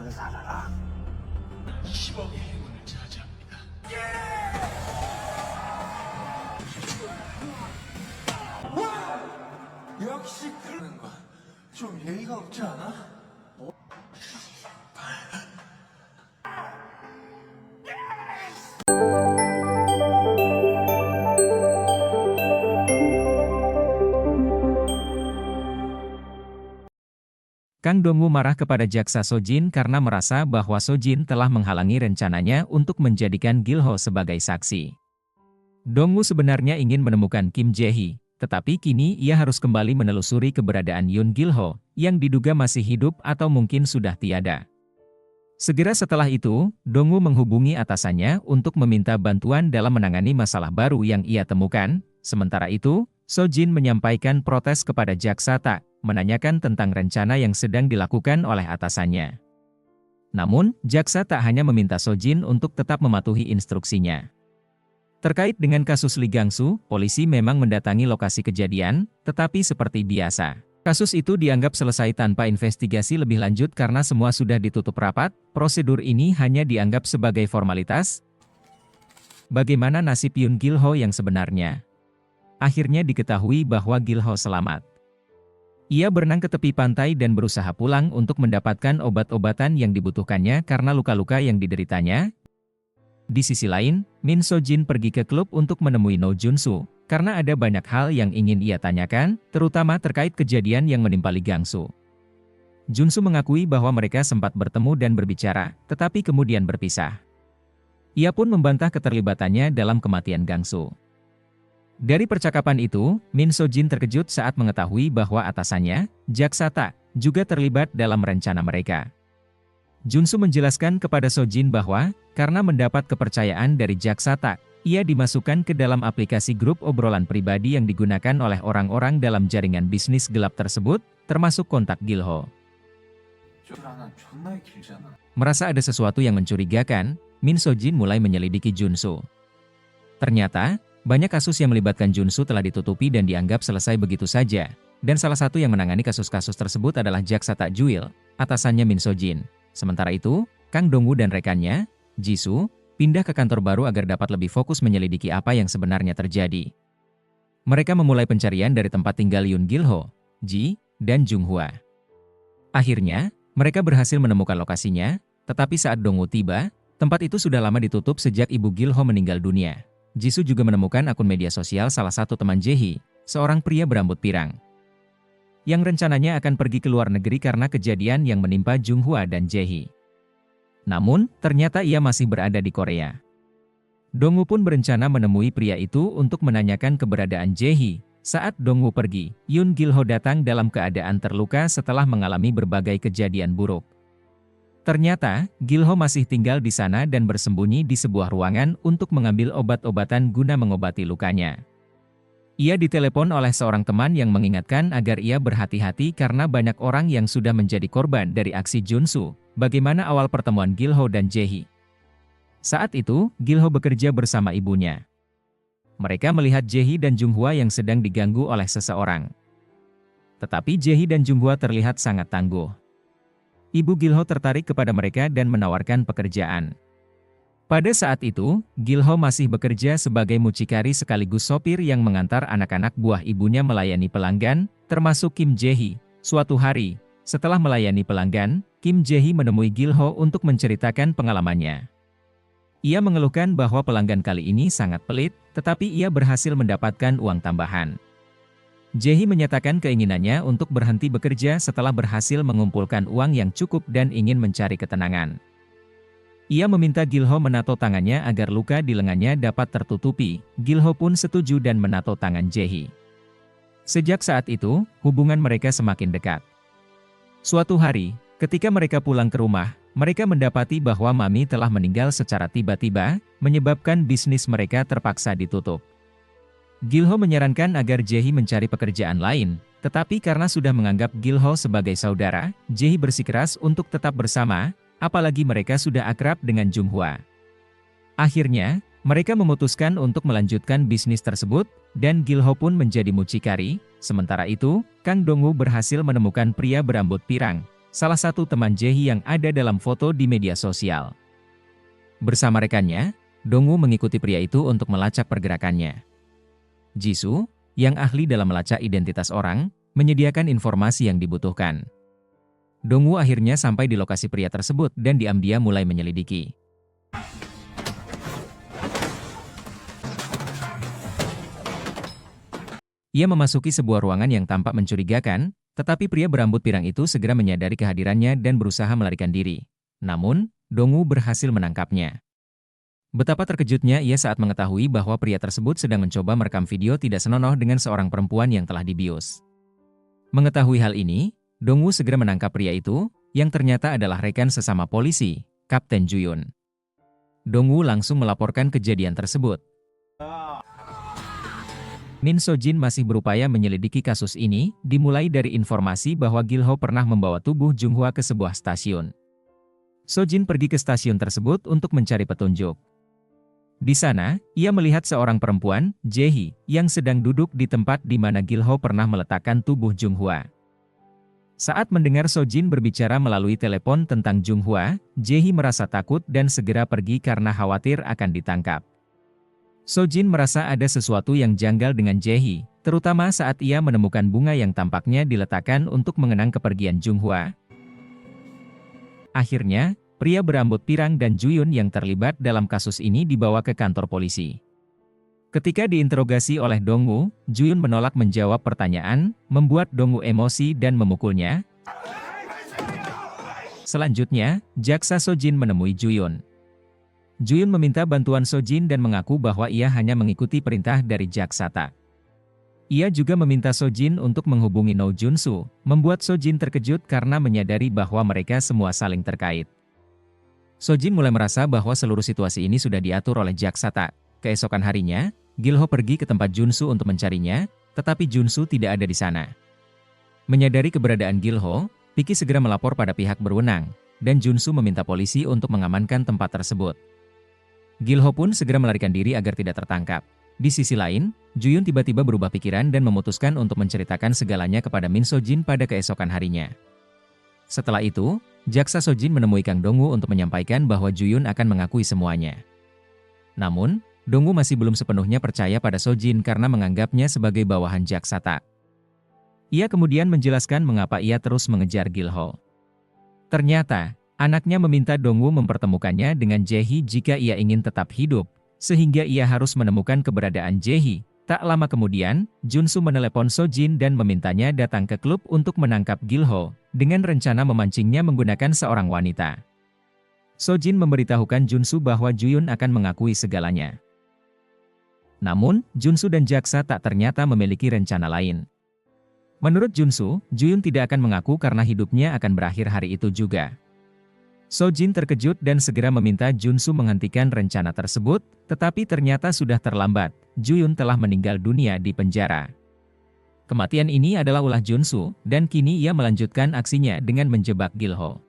편하게 살아라. 10억의 행운을 차지합니다. 역시 그러는 건 좀 예의가 없지 않아? Kang Dong-woo marah kepada jaksa Sojin karena merasa bahwa Sojin telah menghalangi rencananya untuk menjadikan Gil-ho sebagai saksi. Dong-woo sebenarnya ingin menemukan Kim Jae-hee, tetapi kini ia harus kembali menelusuri keberadaan Yoon Gil-ho, yang diduga masih hidup atau mungkin sudah tiada. Segera setelah itu, Dong-woo menghubungi atasannya untuk meminta bantuan dalam menangani masalah baru yang ia temukan. Sementara itu, Sojin menyampaikan protes kepada jaksa Tak, menanyakan tentang rencana yang sedang dilakukan oleh atasannya. Namun, jaksa tak hanya meminta Sojin untuk tetap mematuhi instruksinya. Terkait dengan kasus Lee Gang-soo, polisi memang mendatangi lokasi kejadian, tetapi seperti biasa. Kasus itu dianggap selesai tanpa investigasi lebih lanjut karena semua sudah ditutup rapat. Prosedur ini hanya dianggap sebagai formalitas. Bagaimana nasib Yoon Gil-ho yang sebenarnya? Akhirnya diketahui bahwa Gil-ho selamat. Ia berenang ke tepi pantai dan berusaha pulang untuk mendapatkan obat-obatan yang dibutuhkannya karena luka-luka yang dideritanya. Di sisi lain, Min So-jin pergi ke klub untuk menemui No Jun-soo, karena ada banyak hal yang ingin ia tanyakan, terutama terkait kejadian yang menimpa Lee Gang-soo. Jun-soo mengakui bahwa mereka sempat bertemu dan berbicara, tetapi kemudian berpisah. Ia pun membantah keterlibatannya dalam kematian Gang-soo. Dari percakapan itu, Min So-jin terkejut saat mengetahui bahwa atasannya, jaksa Tak, juga terlibat dalam rencana mereka. Jun-soo menjelaskan kepada So-jin bahwa, karena mendapat kepercayaan dari jaksa Tak, ia dimasukkan ke dalam aplikasi grup obrolan pribadi yang digunakan oleh orang-orang dalam jaringan bisnis gelap tersebut, termasuk kontak Gil-ho. Merasa ada sesuatu yang mencurigakan, Min So-jin mulai menyelidiki Jun-soo. Ternyata, banyak kasus yang melibatkan Jun-soo telah ditutupi dan dianggap selesai begitu saja, dan salah satu yang menangani kasus-kasus tersebut adalah jaksa Tak Juil, atasannya Min So-jin. Sementara itu, Kang Dong-woo dan rekannya, Ji-soo, pindah ke kantor baru agar dapat lebih fokus menyelidiki apa yang sebenarnya terjadi. Mereka memulai pencarian dari tempat tinggal Yoon Gil-ho, Ji, dan Jung-hwa. Akhirnya, mereka berhasil menemukan lokasinya, tetapi saat Dong-woo tiba, tempat itu sudah lama ditutup sejak ibu Gil-ho meninggal dunia. Ji-soo juga menemukan akun media sosial salah satu teman Jae-hee, seorang pria berambut pirang, yang rencananya akan pergi ke luar negeri karena kejadian yang menimpa Jung-hwa dan Jae-hee. Namun, ternyata ia masih berada di Korea. Dong-woo pun berencana menemui pria itu untuk menanyakan keberadaan Jae-hee. Saat Dong-woo pergi, Yoon Gil-ho datang dalam keadaan terluka setelah mengalami berbagai kejadian buruk. Ternyata, Gil-ho masih tinggal di sana dan bersembunyi di sebuah ruangan untuk mengambil obat-obatan guna mengobati lukanya. Ia ditelepon oleh seorang teman yang mengingatkan agar ia berhati-hati karena banyak orang yang sudah menjadi korban dari aksi Jun-soo. Bagaimana awal pertemuan Gil-ho dan Jae-hee? Saat itu, Gil-ho bekerja bersama ibunya. Mereka melihat Jae-hee dan Jung-hwa yang sedang diganggu oleh seseorang. Tetapi Jae-hee dan Jung-hwa terlihat sangat tangguh. Ibu Gil-ho tertarik kepada mereka dan menawarkan pekerjaan. Pada saat itu, Gil-ho masih bekerja sebagai mucikari sekaligus sopir yang mengantar anak-anak buah ibunya melayani pelanggan, termasuk Kim Jae-hee. Suatu hari, setelah melayani pelanggan, Kim Jae-hee menemui Gil-ho untuk menceritakan pengalamannya. Ia mengeluhkan bahwa pelanggan kali ini sangat pelit, tetapi ia berhasil mendapatkan uang tambahan. Jae-hee menyatakan keinginannya untuk berhenti bekerja setelah berhasil mengumpulkan uang yang cukup dan ingin mencari ketenangan. Ia meminta Gil-ho menato tangannya agar luka di lengannya dapat tertutupi. Gil-ho pun setuju dan menato tangan Jae-hee. Sejak saat itu, hubungan mereka semakin dekat. Suatu hari, ketika mereka pulang ke rumah, mereka mendapati bahwa Mami telah meninggal secara tiba-tiba, menyebabkan bisnis mereka terpaksa ditutup. Gil-ho menyarankan agar Jae-hee mencari pekerjaan lain, tetapi karena sudah menganggap Gil-ho sebagai saudara, Jae-hee bersikeras untuk tetap bersama, apalagi mereka sudah akrab dengan Jung-hwa. Akhirnya, mereka memutuskan untuk melanjutkan bisnis tersebut, dan Gil-ho pun menjadi mucikari. Sementara itu, Kang Dong-woo berhasil menemukan pria berambut pirang, salah satu teman Jae-hee yang ada dalam foto di media sosial. Bersama rekannya, Dong-woo mengikuti pria itu untuk melacak pergerakannya. Jisoo, yang ahli dalam melacak identitas orang, menyediakan informasi yang dibutuhkan. Dong-woo akhirnya sampai di lokasi pria tersebut dan diam-diam mulai menyelidiki. Ia memasuki sebuah ruangan yang tampak mencurigakan, tetapi pria berambut pirang itu segera menyadari kehadirannya dan berusaha melarikan diri. Namun, Dong-woo berhasil menangkapnya. Betapa terkejutnya ia saat mengetahui bahwa pria tersebut sedang mencoba merekam video tidak senonoh dengan seorang perempuan yang telah dibius. Mengetahui hal ini, Dong-woo segera menangkap pria itu, yang ternyata adalah rekan sesama polisi, Kapten Ju-yun. Dong-woo langsung melaporkan kejadian tersebut. Min So-jin masih berupaya menyelidiki kasus ini, dimulai dari informasi bahwa Gil-ho pernah membawa tubuh Jung-hwa ke sebuah stasiun. So-jin pergi ke stasiun tersebut untuk mencari petunjuk. Di sana, ia melihat seorang perempuan, Jae-hee, yang sedang duduk di tempat di mana Gil-ho pernah meletakkan tubuh Jung-hwa. Saat mendengar So-jin berbicara melalui telepon tentang Jung-hwa, Jae-hee merasa takut dan segera pergi karena khawatir akan ditangkap. So-jin merasa ada sesuatu yang janggal dengan Jae-hee, terutama saat ia menemukan bunga yang tampaknya diletakkan untuk mengenang kepergian Jung-hwa. Akhirnya, pria berambut pirang dan Ju-yun yang terlibat dalam kasus ini dibawa ke kantor polisi. Ketika diinterogasi oleh Dong-woo, Ju-yun menolak menjawab pertanyaan, membuat Dong-woo emosi dan memukulnya. Selanjutnya, jaksa So-jin menemui Ju-yun. Ju-yun meminta bantuan So-jin dan mengaku bahwa ia hanya mengikuti perintah dari jaksa Tak. Ia juga meminta So-jin untuk menghubungi No Jun-soo, membuat So-jin terkejut karena menyadari bahwa mereka semua saling terkait. So-jin mulai merasa bahwa seluruh situasi ini sudah diatur oleh jaksa Tak. Keesokan harinya, Gil-ho pergi ke tempat Jun-soo untuk mencarinya, tetapi Jun-soo tidak ada di sana. Menyadari keberadaan Gil-ho, Piki segera melapor pada pihak berwenang, dan Jun-soo meminta polisi untuk mengamankan tempat tersebut. Gil-ho pun segera melarikan diri agar tidak tertangkap. Di sisi lain, Ju-yun tiba-tiba berubah pikiran dan memutuskan untuk menceritakan segalanya kepada Min So-jin pada keesokan harinya. Setelah itu, jaksa So-jin menemui Kang Dong-woo untuk menyampaikan bahwa Ju-yun akan mengakui semuanya. Namun, Dong-woo masih belum sepenuhnya percaya pada So-jin karena menganggapnya sebagai bawahan jaksa Tak. Ia kemudian menjelaskan mengapa ia terus mengejar Gil-ho. Ternyata, anaknya meminta Dong-woo mempertemukannya dengan Jae-hee jika ia ingin tetap hidup, sehingga ia harus menemukan keberadaan Jae-hee. Tak lama kemudian, Jun-soo menelepon So-jin dan memintanya datang ke klub untuk menangkap Gil-ho, dengan rencana memancingnya menggunakan seorang wanita. So-jin memberitahukan Jun-soo bahwa Ju-yun akan mengakui segalanya. Namun, Jun-soo dan jaksa Tak ternyata memiliki rencana lain. Menurut Jun-soo, Ju-yun tidak akan mengaku karena hidupnya akan berakhir hari itu juga. So-jin terkejut dan segera meminta Jun-soo menghentikan rencana tersebut, tetapi ternyata sudah terlambat. Ju-yun telah meninggal dunia di penjara. Kematian ini adalah ulah Jun-soo, dan kini ia melanjutkan aksinya dengan menjebak Gil-ho.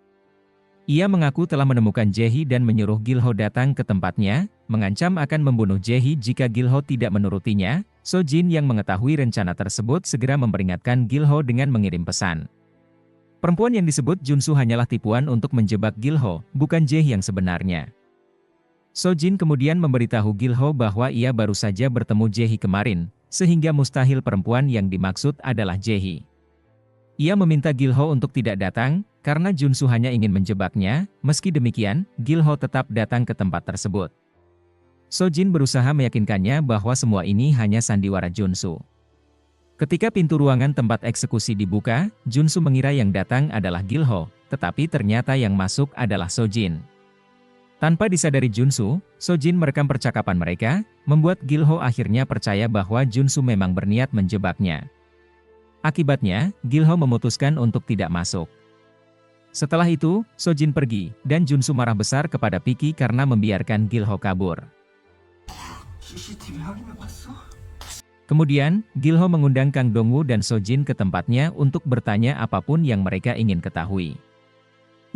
Ia mengaku telah menemukan Jae-hee dan menyuruh Gil-ho datang ke tempatnya, mengancam akan membunuh Jae-hee jika Gil-ho tidak menurutinya. So-jin yang mengetahui rencana tersebut segera memperingatkan Gil-ho dengan mengirim pesan. Perempuan yang disebut Jun-soo hanyalah tipuan untuk menjebak Gil-ho, bukan Jae-hee yang sebenarnya. So-jin kemudian memberitahu Gil-ho bahwa ia baru saja bertemu Jae-hee kemarin, sehingga mustahil perempuan yang dimaksud adalah Jae-hee. Ia meminta Gil-ho untuk tidak datang, karena Jun-soo hanya ingin menjebaknya. Meski demikian, Gil-ho tetap datang ke tempat tersebut. So-jin berusaha meyakinkannya bahwa semua ini hanya sandiwara Jun-soo. Ketika pintu ruangan tempat eksekusi dibuka, Jun-soo mengira yang datang adalah Gil-ho, tetapi ternyata yang masuk adalah So-jin. Tanpa disadari Jun-soo, So-jin merekam percakapan mereka, membuat Gil-ho akhirnya percaya bahwa Jun-soo memang berniat menjebaknya. Akibatnya, Gil-ho memutuskan untuk tidak masuk. Setelah itu, So-jin pergi, dan Jun-soo marah besar kepada Piki karena membiarkan Gil-ho kabur. Kemudian, Gil-ho mengundang Kang Dong-woo dan So-jin ke tempatnya untuk bertanya apapun yang mereka ingin ketahui.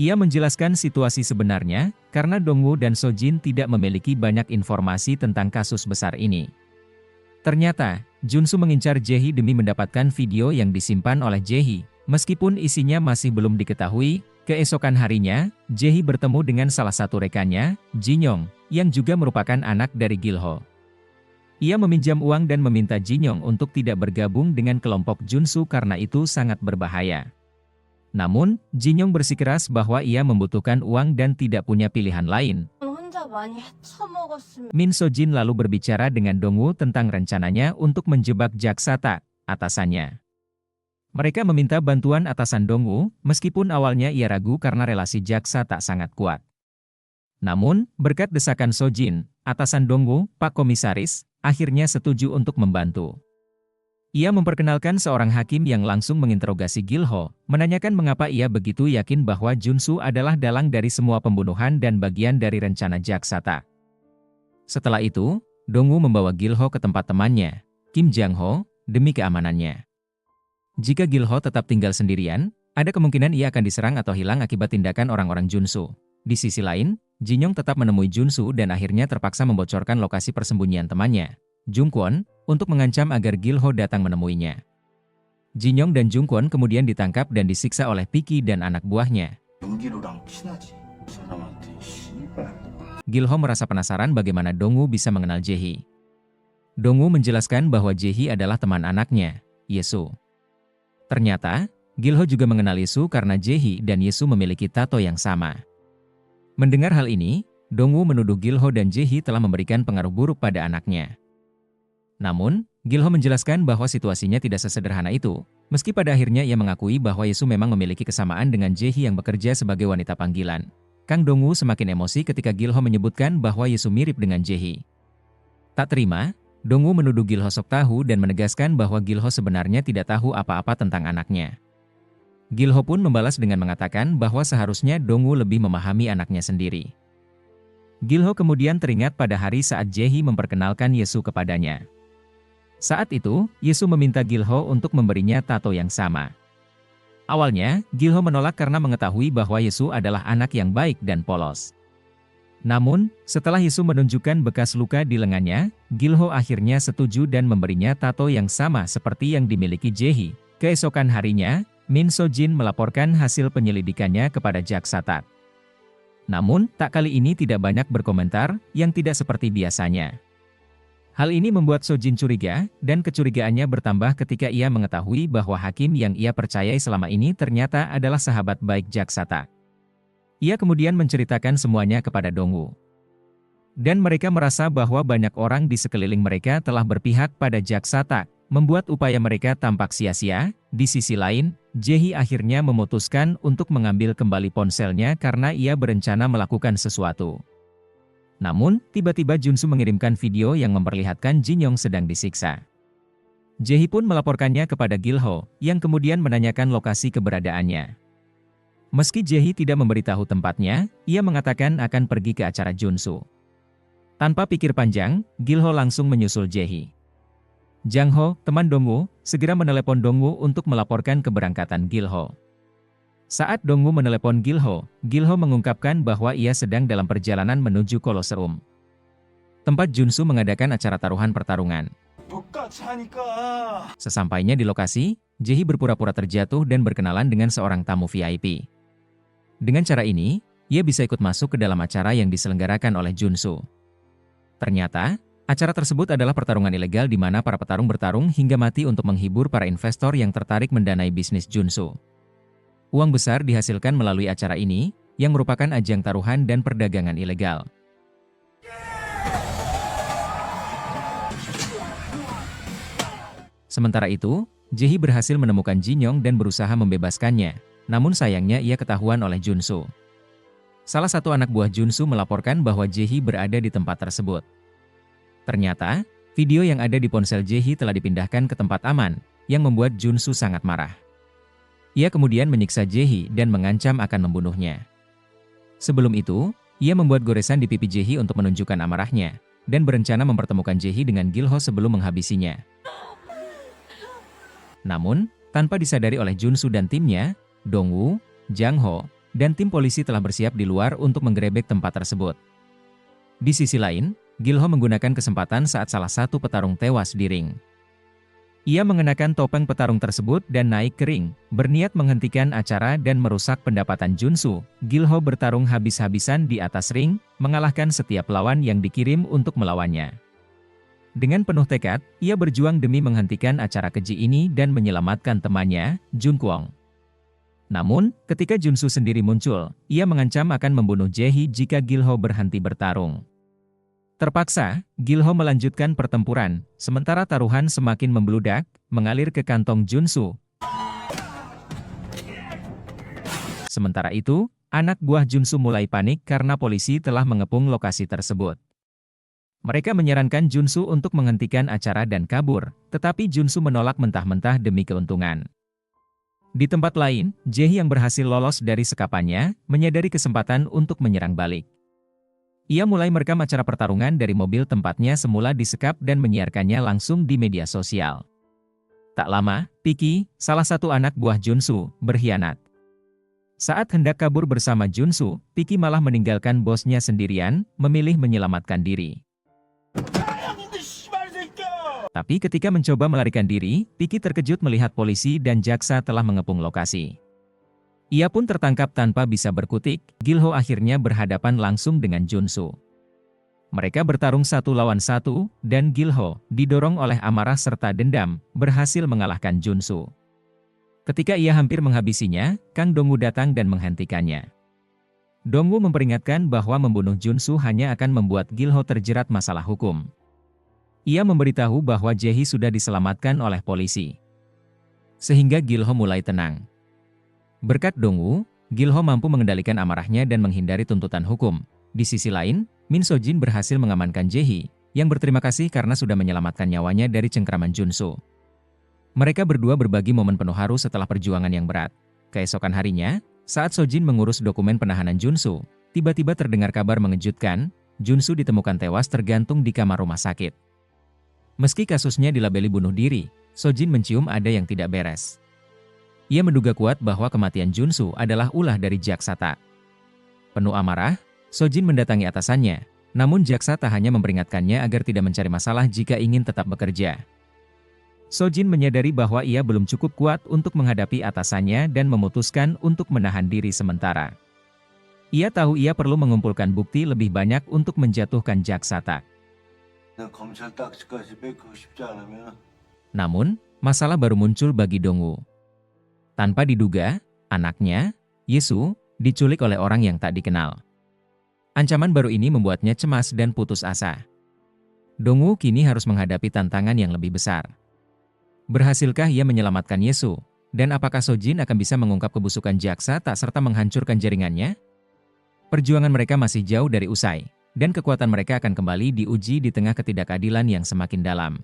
Ia menjelaskan situasi sebenarnya, karena Dong-woo dan So-jin tidak memiliki banyak informasi tentang kasus besar ini. Ternyata, Jun-soo mengincar Jae-hee demi mendapatkan video yang disimpan oleh Jae-hee, Meskipun isinya masih belum diketahui, keesokan harinya, Jae-hee bertemu dengan salah satu rekannya, Jin-young, yang juga merupakan anak dari Gil-ho. Ia meminjam uang dan meminta Jin-young untuk tidak bergabung dengan kelompok Junsu karena itu sangat berbahaya. Namun, Jin-young bersikeras bahwa ia membutuhkan uang dan tidak punya pilihan lain. 혼자 많이 헤쳐먹었으면 Min So-jin lalu berbicara dengan Dong-woo tentang rencananya untuk menjebak Jaksata, atasannya. Mereka meminta bantuan atasan Dong-woo, meskipun awalnya ia ragu karena relasi Jaksata sangat kuat. Namun, berkat desakan So-jin, atasan Dong-woo, Pak Komisaris, akhirnya setuju untuk membantu. Ia memperkenalkan seorang hakim yang langsung menginterogasi Gil-ho, menanyakan mengapa ia begitu yakin bahwa Junsu adalah dalang dari semua pembunuhan dan bagian dari rencana Jaksata. Setelah itu, Dong-woo membawa Gil-ho ke tempat temannya, Kim Jang-ho, demi keamanannya. Jika Gil-ho tetap tinggal sendirian, ada kemungkinan ia akan diserang atau hilang akibat tindakan orang-orang Junsu. Di sisi lain, Jin-young tetap menemui Junsu dan akhirnya terpaksa membocorkan lokasi persembunyian temannya, Jung-kwon, untuk mengancam agar Gil-ho datang menemuinya. Jin-young dan Jung-kwon kemudian ditangkap dan disiksa oleh Piki dan anak buahnya. 용기로랑 친하지. 그 사람한테 씨발. Gil-ho merasa penasaran bagaimana Dong-woo bisa mengenal Jae-hee. Dong-woo menjelaskan bahwa Jae-hee adalah teman anaknya, Yesu. Ternyata, Gil-ho juga mengenal Yesu karena Jae-hee dan Yesu memiliki tato yang sama. Mendengar hal ini, Dong-woo menuduh Gil-ho dan Jae-hee telah memberikan pengaruh buruk pada anaknya. Namun, Gil-ho menjelaskan bahwa situasinya tidak sesederhana itu, meski pada akhirnya ia mengakui bahwa Yesu memang memiliki kesamaan dengan Jae-hee yang bekerja sebagai wanita panggilan. Kang Dong-woo semakin emosi ketika Gil-ho menyebutkan bahwa Yesu mirip dengan Jae-hee. Tak terima, Dong-woo menuduh Gil-ho sok tahu dan menegaskan bahwa Gil-ho sebenarnya tidak tahu apa-apa tentang anaknya. Gil-ho pun membalas dengan mengatakan bahwa seharusnya Dong-woo lebih memahami anaknya sendiri. Gil-ho kemudian teringat pada hari saat Jae-hee memperkenalkan Yesu kepadanya. Saat itu, Yesu meminta Gil-ho untuk memberinya tato yang sama. Awalnya, Gil-ho menolak karena mengetahui bahwa Yesu adalah anak yang baik dan polos. Namun, setelah Yesu menunjukkan bekas luka di lengannya, Gil-ho akhirnya setuju dan memberinya tato yang sama seperti yang dimiliki Jae-hee. Keesokan harinya, Min So-jin melaporkan hasil penyelidikannya kepada Jaksata. Namun, tak kali ini tidak banyak berkomentar, yang tidak seperti biasanya. Hal ini membuat So-jin curiga, dan kecurigaannya bertambah ketika ia mengetahui bahwa hakim yang ia percayai selama ini ternyata adalah sahabat baik Jaksata. Ia kemudian menceritakan semuanya kepada Dong-woo. Dan mereka merasa bahwa banyak orang di sekeliling mereka telah berpihak pada Jaksata, membuat upaya mereka tampak sia-sia. Di sisi lain, Jae-hee akhirnya memutuskan untuk mengambil kembali ponselnya karena ia berencana melakukan sesuatu. Namun, tiba-tiba Junsu mengirimkan video yang memperlihatkan Jin-young sedang disiksa. Jae-hee pun melaporkannya kepada Gil-ho, yang kemudian menanyakan lokasi keberadaannya. Meski Jae-hee tidak memberitahu tempatnya, ia mengatakan akan pergi ke acara Junsu. Tanpa pikir panjang, Gil-ho langsung menyusul Jae-hee. Jang-ho, teman Dong-woo, segera menelepon Dong-woo untuk melaporkan keberangkatan Gil-ho. Saat Dong-woo menelepon Gil-ho, Gil-ho mengungkapkan bahwa ia sedang dalam perjalanan menuju Kolosseum, tempat Junsu mengadakan acara taruhan pertarungan. 똑같이 하니까. Sesampainya di lokasi, Jae-hee berpura-pura terjatuh dan berkenalan dengan seorang tamu VIP. Dengan cara ini, ia bisa ikut masuk ke dalam acara yang diselenggarakan oleh Junsu. Ternyata, acara tersebut adalah pertarungan ilegal di mana para petarung bertarung hingga mati untuk menghibur para investor yang tertarik mendanai bisnis Junsu. Uang besar dihasilkan melalui acara ini, yang merupakan ajang taruhan dan perdagangan ilegal. Sementara itu, Jae-hee berhasil menemukan Jin-young dan berusaha membebaskannya, namun sayangnya ia ketahuan oleh Junsu. Salah satu anak buah Junsu melaporkan bahwa Jae-hee berada di tempat tersebut. Ternyata, video yang ada di ponsel Jae-hee telah dipindahkan ke tempat aman, yang membuat Junsu sangat marah. Ia kemudian menyiksa Jae-hee dan mengancam akan membunuhnya. Sebelum itu, ia membuat goresan di pipi Jae-hee untuk menunjukkan amarahnya, dan berencana mempertemukan Jae-hee dengan Gil-ho sebelum menghabisinya. Namun, tanpa disadari oleh Junsu dan timnya, Dong-woo, Jang-ho, dan tim polisi telah bersiap di luar untuk menggerebek tempat tersebut. Di sisi lain, Gil-ho menggunakan kesempatan saat salah satu petarung tewas di ring. Ia mengenakan topeng petarung tersebut dan naik ke ring, berniat menghentikan acara dan merusak pendapatan Junsu. Gilho bertarung habis-habisan di atas ring, mengalahkan setiap lawan yang dikirim untuk melawannya. Dengan penuh tekad, ia berjuang demi menghentikan acara keji ini dan menyelamatkan temannya, Jun Kwon. Namun, ketika Junsu sendiri muncul, ia mengancam akan membunuh Jae-hee jika Gilho berhenti bertarung. Terpaksa, Gilho melanjutkan pertempuran, sementara taruhan semakin membludak, mengalir ke kantong Junsu. Sementara itu, anak buah Junsu mulai panik karena polisi telah mengepung lokasi tersebut. Mereka menyarankan Junsu untuk menghentikan acara dan kabur, tetapi Junsu menolak mentah-mentah demi keuntungan. Di tempat lain, Jae-hee yang berhasil lolos dari sekapannya, menyadari kesempatan untuk menyerang balik. Ia mulai merekam acara pertarungan dari mobil tempatnya semula disekap dan menyiarkannya langsung di media sosial. Tak lama, Piki, salah satu anak buah Junsu, berkhianat. Saat hendak kabur bersama Junsu, Piki malah meninggalkan bosnya sendirian, memilih menyelamatkan diri. Tapi ketika mencoba melarikan diri, Piki terkejut melihat polisi dan jaksa telah mengepung lokasi. Ia pun tertangkap tanpa bisa berkutik. Gilho akhirnya berhadapan langsung dengan Junsu. Mereka bertarung 1 lawan 1, dan Gilho, didorong oleh amarah serta dendam, berhasil mengalahkan Junsu. Ketika ia hampir menghabisinya, Kang Dongwoo datang dan menghentikannya. Dongwoo memperingatkan bahwa membunuh Junsu hanya akan membuat Gilho terjerat masalah hukum. Ia memberitahu bahwa Jae-hee sudah diselamatkan oleh polisi. Sehingga Gilho mulai tenang. Berkat Dongwoo, Gilho mampu mengendalikan amarahnya dan menghindari tuntutan hukum. Di sisi lain, Min So-jin berhasil mengamankan Jae-hee, yang berterima kasih karena sudah menyelamatkan nyawanya dari cengkraman Junsu. Mereka berdua berbagi momen penuh haru setelah perjuangan yang berat. Keesokan harinya, saat So-jin mengurus dokumen penahanan Junsu, tiba-tiba terdengar kabar mengejutkan, Junsu ditemukan tewas tergantung di kamar rumah sakit. Meski kasusnya dilabeli bunuh diri, So-jin mencium ada yang tidak beres. Ia menduga kuat bahwa kematian Junsu adalah ulah dari jaksa Tak. Penuh amarah, So-jin mendatangi atasannya, namun jaksa Tak hanya memperingatkannya agar tidak mencari masalah jika ingin tetap bekerja. So-jin menyadari bahwa ia belum cukup kuat untuk menghadapi atasannya dan memutuskan untuk menahan diri sementara. Ia tahu ia perlu mengumpulkan bukti lebih banyak untuk menjatuhkan jaksa Tak. Namun, masalah baru muncul bagi Dongwoo. Tanpa diduga, anaknya, Yesu, diculik oleh orang yang tak dikenal. Ancaman baru ini membuatnya cemas dan putus asa. Dongwoo kini harus menghadapi tantangan yang lebih besar. Berhasilkah ia menyelamatkan Yesu? Dan apakah So-jin akan bisa mengungkap kebusukan jaksa Tak serta menghancurkan jaringannya? Perjuangan mereka masih jauh dari usai, dan kekuatan mereka akan kembali diuji di tengah ketidakadilan yang semakin dalam.